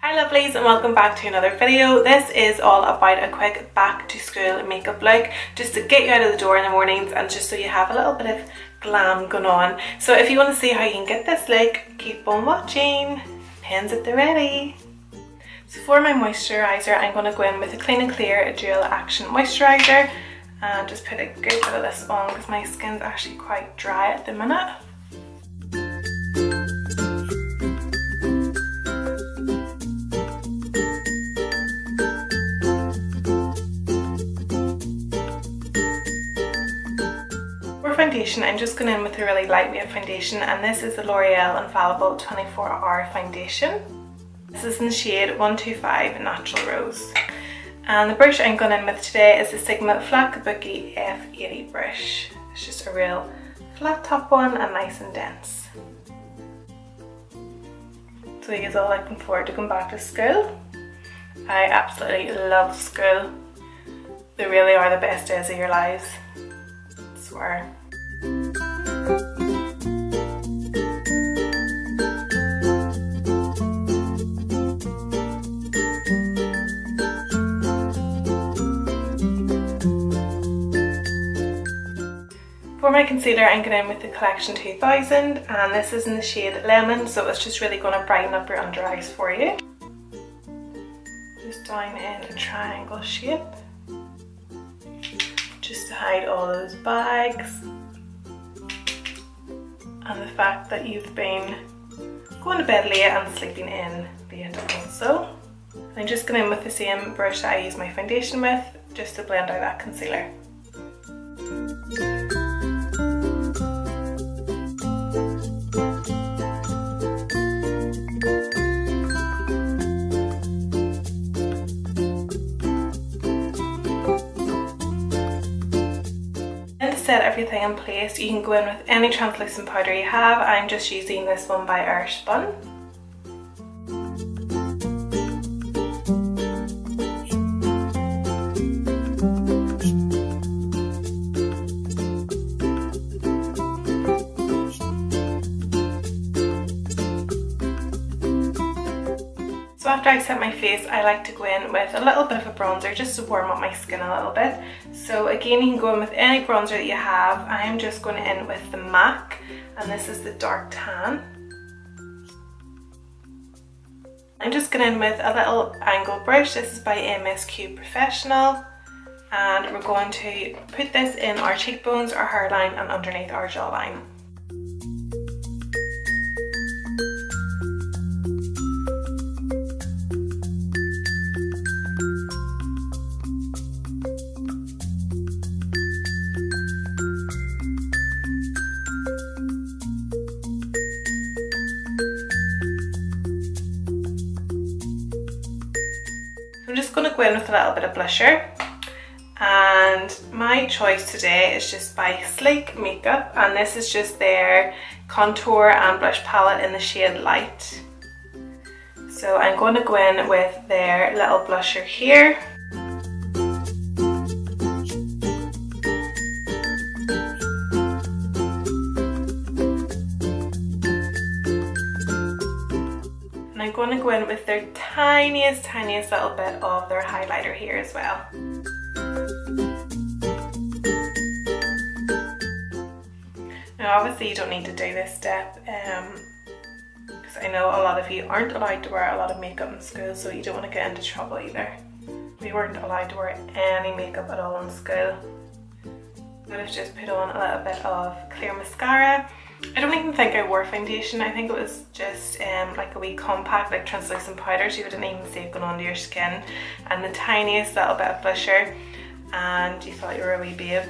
Hi lovelies and welcome back to another video. This is all about a quick back to school makeup look just to get you out of the door in the mornings and just so you have a little bit of glam going on. So if you want to see how you can get this look, keep on watching. Pens at the ready. So for my moisturiser, I'm going to go in with a Clean and Clear Dual Action Moisturiser and just put a good bit of this on because my skin's actually quite dry at the minute. Foundation, I'm just going in with a really lightweight foundation, and this is the L'Oreal Infallible 24-Hour Foundation. This is in the shade 125 Natural Rose. And the brush I'm going in with today is the Sigma Flat Kabuki F80 brush. It's just a real flat top one and nice and dense. So you guys all looking forward to going back to school? I absolutely love school. They really are the best days of your lives. I swear. For my concealer, I'm going in with the Collection 2000, and this is in the shade Lemon, so it's just really going to brighten up your under eyes for you. Just down in a triangle shape, just to hide all those bags and the fact that you've been going to bed late and sleeping in late also. I'm just going in with the same brush that I use my foundation with, just to blend out that concealer. Set everything in place, you can go in with any translucent powder you have. I'm just using this one by Airspun. So after I set my face, I like to go in with a little bit of a bronzer just to warm up my skin a little bit. So again, you can go in with any bronzer that you have. I am just going in with the MAC, and this is the Dark Tan. I'm just going in with a little angle brush. This is by MSQ Professional, and we're going to put this in our cheekbones, our hairline, and underneath our jawline. I'm just going to go in with a little bit of blusher, and my choice today is just by Sleek Makeup, and this is just their contour and blush palette in the shade Light. So I'm going to go in with their little blusher here. I'm going to go in with their tiniest little bit of their highlighter here as well. Now obviously you don't need to do this step because I know a lot of you aren't allowed to wear a lot of makeup in school, so you don't want to get into trouble either. We weren't allowed to wear any makeup at all in school. I'm going to just put on a little bit of clear mascara. I don't even think I wore foundation. I think it was just like a wee compact, like translucent powder, so you wouldn't even see it going onto your skin, and the tiniest little bit of blusher, and you thought you were a wee babe.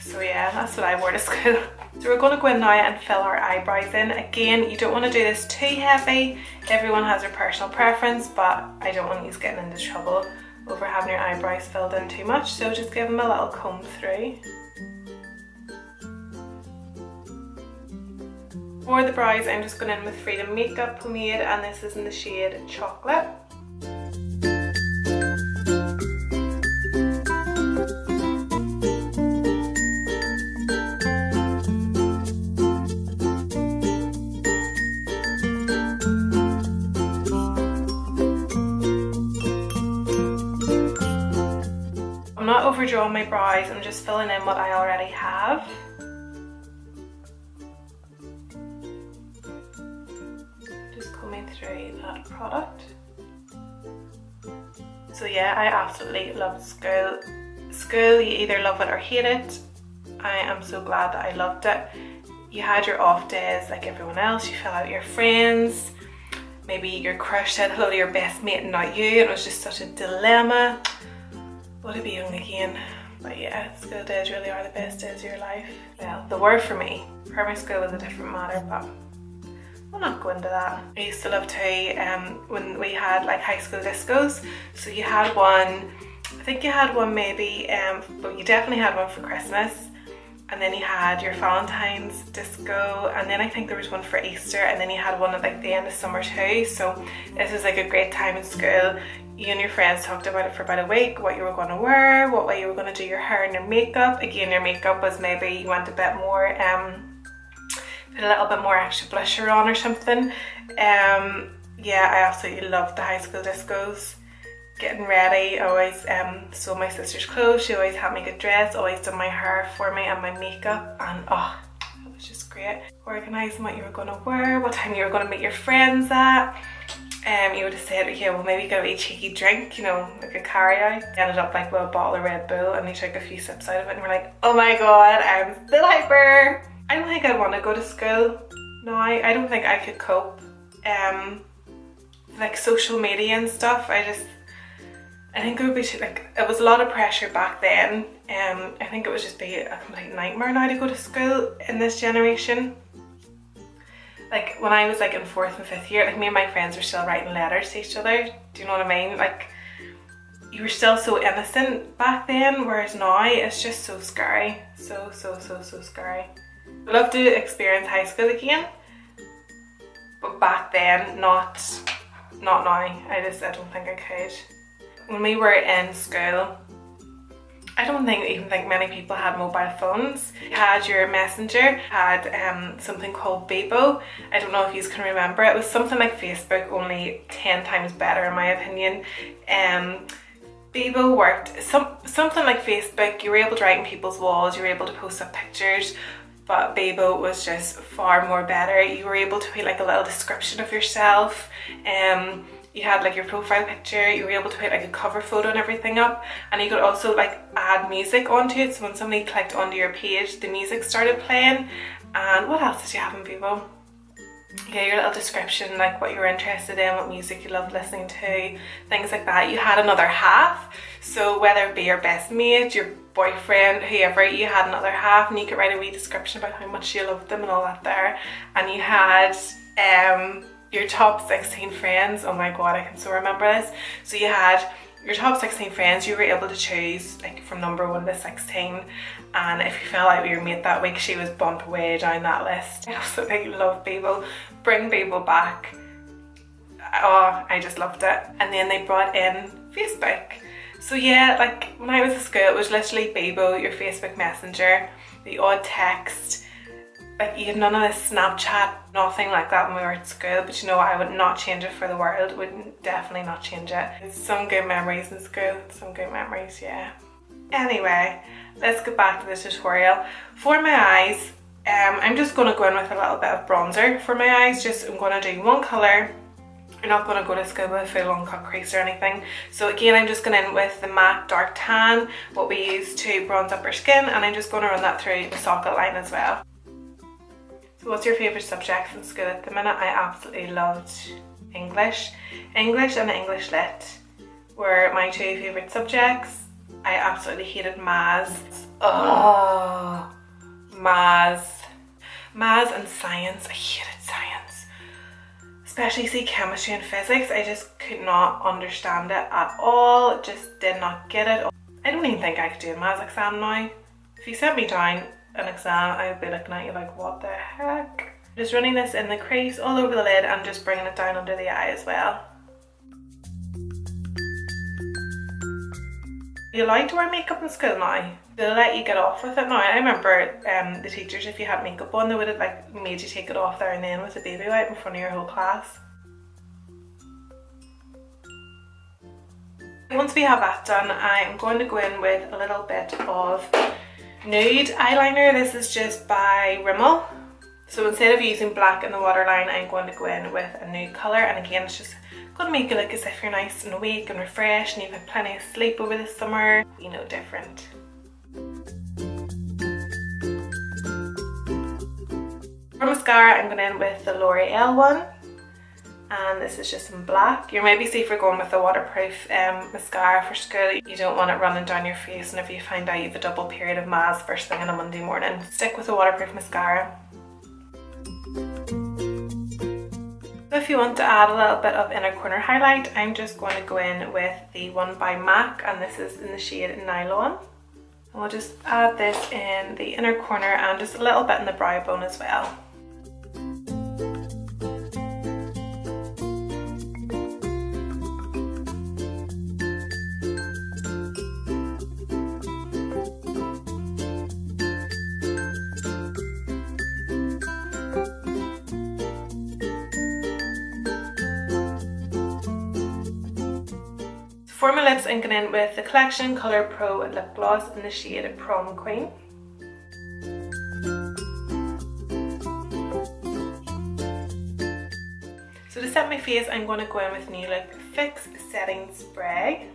So yeah, that's what I wore to school. So we're going to go in now and fill our eyebrows in. Again, you don't want to do this too heavy. Everyone has their personal preference, but I don't want you getting into trouble over having your eyebrows filled in too much, so just give them a little comb through. For the brows, I'm just going in with Freedom Makeup Pomade, and this is in the shade Chocolate. not overdrawing my brows, I'm just filling in what I already have. Just combing through that product. So yeah, I absolutely loved school. School, you either love it or hate it. I am so glad that I loved it. You had your off days like everyone else, you fell out with your friends. Maybe your crush said hello to your best mate and not you. It was just such a dilemma. Would it be young again? But yeah, school days really are the best days of your life. Well, they were for me. Primary school was a different matter, but we'll not go into that. I used to love to, when we had like high school discos. So you had one, I think you had one maybe, but you definitely had one for Christmas. And then you had your Valentine's disco, and then I think there was one for Easter, and then you had one at like the end of summer too. So this was like a great time in school. You and your friends talked about it for about a week, what you were going to wear, what way you were going to do your hair and your makeup. Again, your makeup was maybe you went a bit more, put a little bit more extra blusher on or something. Yeah, I absolutely loved the high school discos. Getting ready, I always sewed my sister's clothes. She always had me get dressed, always done my hair for me and my makeup, and oh, it was just great. Organising what you were going to wear, what time you were going to meet your friends at. You would have said, yeah, well maybe get a wee cheeky drink, you know, like a carry out. Ended up like with a bottle of Red Bull, and we took a few sips out of it and we're like, oh my god, I'm still hyper. I don't think I'd want to go to school. No, I don't think I could cope. Like social media and stuff, I think it would be too, like, it was a lot of pressure back then. I think it would just be a complete nightmare now to go to school in this generation. Like when I was like in 4th and 5th year, like me and my friends were still writing letters to each other. Do you know what I mean? Like you were still so innocent back then, whereas now it's just so scary. So scary. I'd love to experience high school again, but back then, not now. I don't think I could. When we were in school, I don't even think many people had mobile phones. You had your messenger, had something called Bebo. I don't know if you can remember. It was something like Facebook, only 10 times better in my opinion. Bebo worked something like Facebook. You were able to write on people's walls, you were able to post up pictures, but Bebo was just far more better. You were able to put like a little description of yourself. You had like your profile picture, you were able to put like a cover photo and everything up, and you could also like add music onto it, so when somebody clicked onto your page the music started playing. And what else did you have in Bebo? Yeah, your little description, like what you were interested in, what music you loved listening to, things like that. You had another half, so whether it be your best mate, your boyfriend, whoever, you had another half and you could write a wee description about how much you loved them and all that there. And you had your top 16 friends. Oh my god, I can so remember this. So you had your top 16 friends, you were able to choose like from number 1 to 16, and if you fell out with your mate that week, she was bumped way down that list. I absolutely love Bebo. Bring Bebo back. Oh, I just loved it. And then they brought in Facebook. So yeah, like when I was at school, it was literally Bebo, your Facebook Messenger, the odd text. Like you had none of this Snapchat, nothing like that when we were at school, but you know, I would not change it for the world, would definitely not change it. It's some good memories in school, some good memories, yeah. Anyway, let's get back to this tutorial. For my eyes, I'm just going to go in with a little bit of bronzer for my eyes. I'm going to do one colour. You're not going to go to school with a full on cut crease or anything. So again, I'm just going in with the MAC Dark Tan, what we use to bronze up our skin, and I'm just going to run that through the socket line as well. So what's your favourite subjects in school at the minute? I absolutely loved English. English and English Lit were my 2 favourite subjects. I absolutely hated maths. Oh, maths and science. I hated science. Especially see chemistry and physics. I just could not understand it at all. Just did not get it. I don't even think I could do a maths exam now. If you sent me down an exam, I would be looking at you like, what the heck? Just running this in the crease all over the lid and just bringing it down under the eye as well. You allowed to wear makeup in school now? They'll let you get off with it now. I remember the teachers, if you had makeup on, they would have like made you take it off there and then with a baby wipe in front of your whole class. once we have that done, I'm going to go in with a little bit of nude eyeliner. This is just by Rimmel. So instead of using black in the waterline, I'm going to go in with a nude colour, and again it's just going to make you look as if you're nice and awake and refreshed and you've had plenty of sleep over the summer. You know, different. For mascara, I'm going in with the L'Oreal one, and this is just in black. You're maybe safer going with a waterproof mascara for school. You don't want it running down your face whenever you find out you have a double period of MAS first thing on a Monday morning. Stick with a waterproof mascara. So if you want to add a little bit of inner corner highlight, I'm just going to go in with the one by MAC, and this is in the shade Nylon. And we'll just add this in the inner corner and just a little bit in the brow bone as well. For my lips, I'm going in with the Collection Colour Pro Lip Gloss in the shade Prom Queen. So to set my face, I'm going to go in with New Look Fix Setting Spray.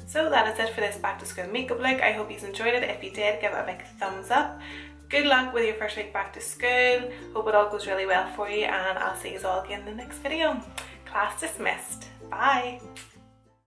So that is it for this back to school makeup look. I hope you enjoyed it. If you did, give it a big thumbs up. Good luck with your first week back to school. Hope it all goes really well for you, and I'll see you all again in the next video. Class dismissed. Bye.